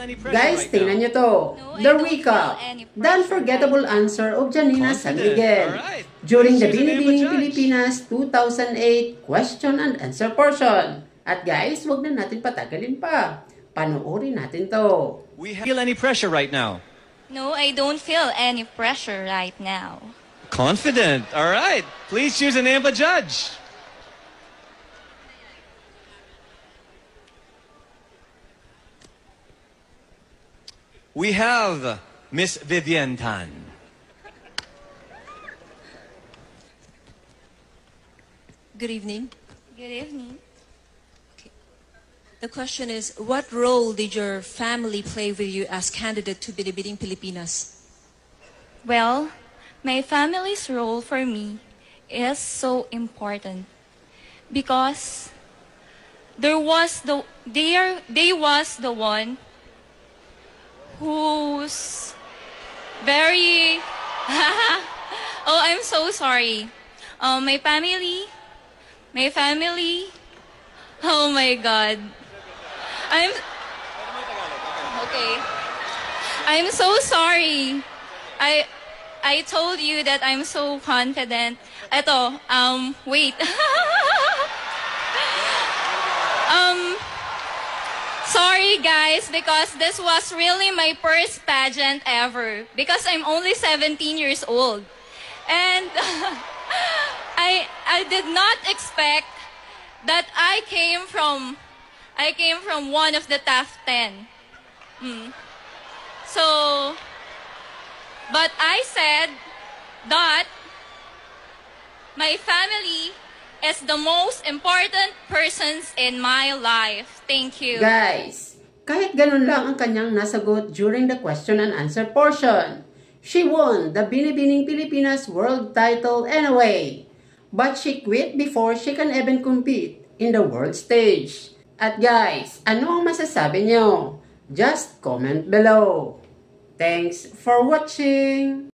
Guys, tingnan nyo to. The recap. The unforgettable answer of Janina San Miguel during the Binibining Pilipinas 2008 question and answer portion. At guys, wag na natin patagalin pa. Panoorin natin to. We feel any pressure right now? No, I don't feel any pressure right now. Confident. All right. Please choose a name of a judge. We have Miss Vivian Tan. Good evening. Good evening. The question is, what role did your family play with you as candidate to Binibining Pilipinas? Well, my family's role for me is so important because they was the one who's very oh, I'm so sorry. My family, oh my God. I'm so sorry. I told you that I'm so confident. Eto, wait. Sorry guys, because this was really my first pageant ever. Because I'm only 17 years old. And I did not expect that I came from one of the top 10. So, but I said that my family is the most important persons in my life. Thank you. Guys, kahit ganun lang ang kanyang nasagot during the question and answer portion, she won the Binibining Pilipinas world title anyway. But she quit before she can even compete in the world stage. At guys, ano ang masasabi nyo? Just comment below. Thanks for watching!